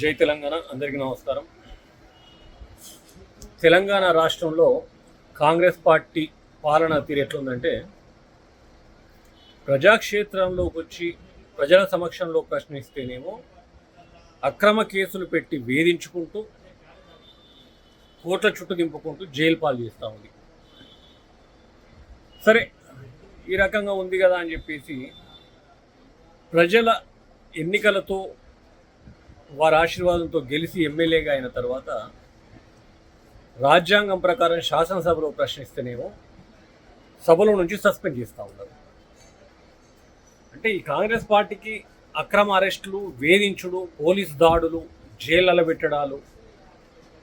జై తెలంగాణ. అందరికీ నమస్కారం. తెలంగాణ రాష్ట్రంలో కాంగ్రెస్ పార్టీ పాలన తీరు ఎట్లుందంటే, ప్రజాక్షేత్రంలోకి వచ్చి ప్రజల సమక్షంలో ప్రశ్నిస్తేనేమో అక్రమ కేసులు పెట్టి వేధించుకుంటూ కోట్ల చుట్టూ దింపుకుంటూ జైలు పాలు చేస్తూ ఉంది. సరే, ఈ రకంగా ఉంది కదా అని చెప్పేసి ప్రజల ఎన్నికలతో వారి ఆశీర్వాదంతో గెలిచి ఎమ్మెల్యేగా అయిన తర్వాత రాజ్యాంగం ప్రకారం శాసనసభలో ప్రశ్నిస్తేనేమో సభలో నుంచి సస్పెండ్ చేస్తూ ఉన్నారు. అంటే ఈ కాంగ్రెస్ పార్టీకి అక్రమ అరెస్టులు, వేధించుడు, పోలీసు దాడులు, జైళ్ళలో పెట్టడాలు,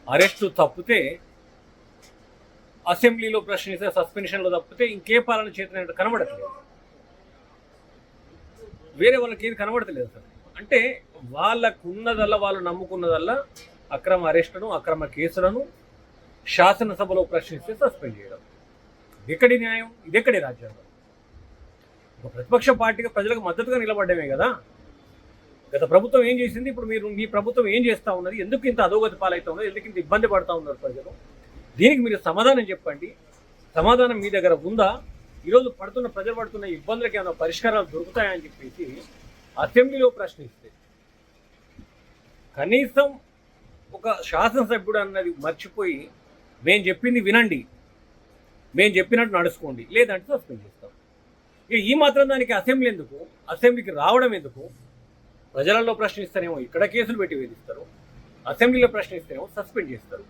అరెస్టు తప్పితే అసెంబ్లీలో ప్రశ్నిస్తే సస్పెన్షన్లో తప్పితే ఇంకే పాలన చేతనైనా కనబడట్లేదు. వేరే వాళ్ళకి ఏది కనబడతలేదు సార్. అంటే వాళ్ళకున్నదల్లా, వాళ్ళు నమ్ముకున్నదల్లా అక్రమ అరెస్టును, అక్రమ కేసులను శాసనసభలో ప్రశ్నిస్తే సస్పెండ్ చేయడం. ఇదెక్కడి న్యాయం? ఇదెక్కడి రాజ్యాంగం? ఒక ప్రతిపక్ష పార్టీగా ప్రజలకు మద్దతుగా నిలబడ్డమే కదా. గత ప్రభుత్వం ఏం చేసింది, ఇప్పుడు మీ ప్రభుత్వం ఏం చేస్తూ ఉన్నది, ఎందుకు ఇంత అధోగతి పాలవుతా ఉన్నది, ఎందుకు ఇంత ఇబ్బంది పడుతూ ఉన్నారు ప్రజలు? దీనికి మీరు సమాధానం చెప్పండి. సమాధానం మీ దగ్గర ఉందా? ఈరోజు ప్రజలు పడుతున్న ఇబ్బందులకి ఏమైనా పరిష్కారాలు దొరుకుతాయని చెప్పేసి అసెంబ్లీలో ప్రశ్నిస్తే, కనీసం ఒక శాసనసభ్యుడు అన్నది మర్చిపోయి మేము చెప్పింది వినండి, మేము చెప్పినట్టు నడుచుకోండి, లేదంటే సస్పెండ్ చేస్తాం. ఇక ఈ మాత్రం దానికి అసెంబ్లీ ఎందుకు? అసెంబ్లీకి రావడం ఎందుకు? ప్రజలలో ప్రశ్నిస్తారేమో ఇక్కడ కేసులు పెట్టి వేధిస్తారు, అసెంబ్లీలో ప్రశ్నిస్తారేమో సస్పెండ్ చేస్తారు.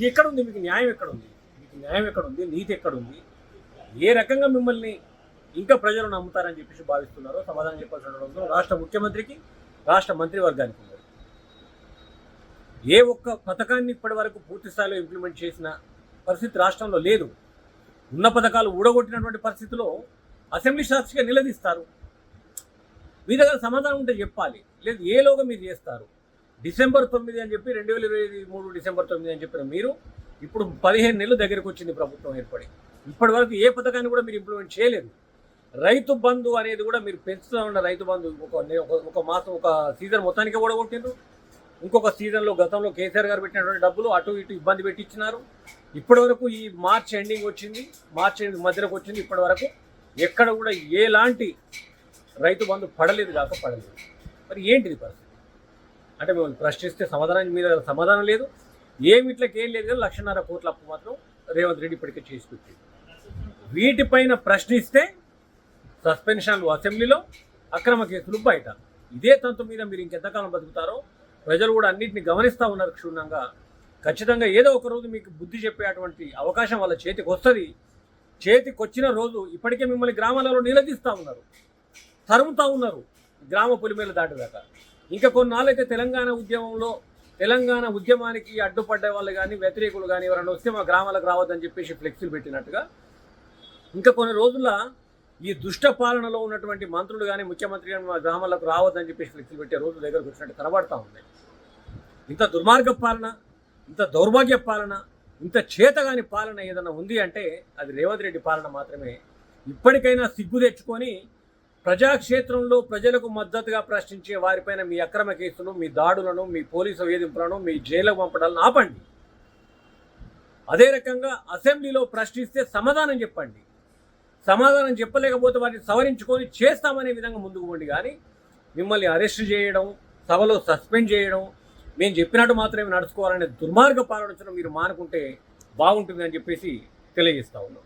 ఎక్కడుంది మీకు న్యాయం? ఎక్కడుంది మీకు న్యాయం? ఎక్కడుంది నీతి? ఎక్కడుంది? ఏ రకంగా మిమ్మల్ని ఇంకా ప్రజలు నమ్ముతారని చెప్పేసి భావిస్తున్నారో సమాధానం చెప్పాల్సిన అవసరం రాష్ట్ర ముఖ్యమంత్రికి, రాష్ట్ర మంత్రివర్గానికి ఉంది. ఏ ఒక్క పథకాన్ని ఇప్పటి వరకు పూర్తి స్థాయిలో ఇంప్లిమెంట్ చేసిన పరిస్థితి రాష్ట్రంలో లేదు. ఉన్న పథకాలు ఊడగొట్టినటువంటి పరిస్థితిలో అసెంబ్లీ సాక్షిగా నిలదీస్తారు. మీ దగ్గర సమాధానం ఉంటే చెప్పాలి, లేదు ఏలోగా మీరు చేస్తారు. డిసెంబర్ 9 అని చెప్పి 2023 డిసెంబర్ 9 అని చెప్పిన మీరు ఇప్పుడు 15 నెలలు దగ్గరకు వచ్చింది ప్రభుత్వం ఏర్పడి. ఇప్పటి వరకు ఏ పథకాన్ని కూడా మీరు ఇంప్లిమెంట్ చేయలేదు. రైతు బంధు అనేది కూడా మీరు పెంచుతూ ఉన్న రైతు బంధు ఒక మాసం, ఒక సీజన్ మొత్తానికి కూడా కొట్టిండ్రు. ఇంకొక సీజన్లో గతంలో కేసీఆర్ గారు పెట్టినటువంటి డబ్బులు అటు ఇటు ఇబ్బంది పెట్టించినారు. ఇప్పటి వరకు ఈ మార్చ్ ఎండింగ్ వచ్చింది, మార్చ్ ఎండింగ్ మధ్యలోకి వచ్చింది, ఇప్పటి వరకు ఎక్కడ కూడా ఎలాంటి రైతు బంధు పడలేదు పడలేదు. మరి ఏంటిది పరిస్థితి? అంటే మిమ్మల్ని ప్రశ్నిస్తే సమాధానం మీద సమాధానం లేదు, ఏమిట్లకి ఏం లేదు కదా. 1,50,000 కోట్ల అప్పు మాత్రం రేవంత్ రెడ్డి ఇప్పటికే చేసి పెట్టింది. వీటిపైన ప్రశ్నిస్తే సస్పెన్షన్లు అసెంబ్లీలో, అక్రమ కేసులు బయట. ఇదే తంతు మీద మీరు ఇంకెంతకాలం బతుకుతారో ప్రజలు కూడా అన్నింటినీ గమనిస్తూ ఉన్నారు క్షుణ్ణంగా. ఖచ్చితంగా ఏదో ఒక రోజు మీకు బుద్ధి చెప్పేటువంటి అవకాశం వాళ్ళ చేతికి వస్తుంది. చేతికి వచ్చిన రోజు ఇప్పటికే మిమ్మల్ని గ్రామాలలో నిలదీస్తూ ఉన్నారు, తరుముతూ ఉన్నారు గ్రామ పొలిమేలు దాటిదాకా. ఇంకా కొన్నాళ్ళైతే తెలంగాణ ఉద్యమానికి అడ్డుపడ్డ వాళ్ళు కానీ, వ్యతిరేకులు కానీ ఎవరైనా వస్తే మా గ్రామాలకు రావద్దని చెప్పేసి ఫ్లెక్సీలు పెట్టినట్టుగా ఇంకా కొన్ని రోజుల్లో ఈ దుష్ట పాలనలో ఉన్నటువంటి మంత్రులు కానీ, ముఖ్యమంత్రి కానీ మా గ్రామాలకు రావద్దని చెప్పేసి ఫ్లెక్సీలు పెట్టే రోజు దగ్గరకు వచ్చినట్టు కనబడతా ఉంది. ఇంత దుర్మార్గ పాలన, ఇంత దౌర్భాగ్య పాలన, ఇంత చేతగాని పాలన ఏదైనా ఉంది అంటే అది రేవంత్ రెడ్డి పాలన మాత్రమే. ఇప్పటికైనా సిగ్గు తెచ్చుకొని ప్రజాక్షేత్రంలో ప్రజలకు మద్దతుగా ప్రశ్నించే వారిపైన మీ అక్రమ కేసులు, మీ దాడులను, మీ పోలీసు వేధింపులను, మీ జైలుకు పంపడాలను ఆపండి. అదే రకంగా అసెంబ్లీలో ప్రశ్నిస్తే సమాధానం చెప్పండి. సమాధానం చెప్పలేకపోతే వాటిని సవరించుకొని చేస్తామనే విధంగా ముందుకు పోండి. కానీ మిమ్మల్ని అరెస్ట్ చేయడం, సభలో సస్పెండ్ చేయడం, మేము చెప్పినట్టు మాత్రమే నడుచుకోవాలనే దుర్మార్గ పాలన మీరు మానుకుంటే బాగుంటుంది అని చెప్పేసి తెలియజేస్తా ఉన్నాం.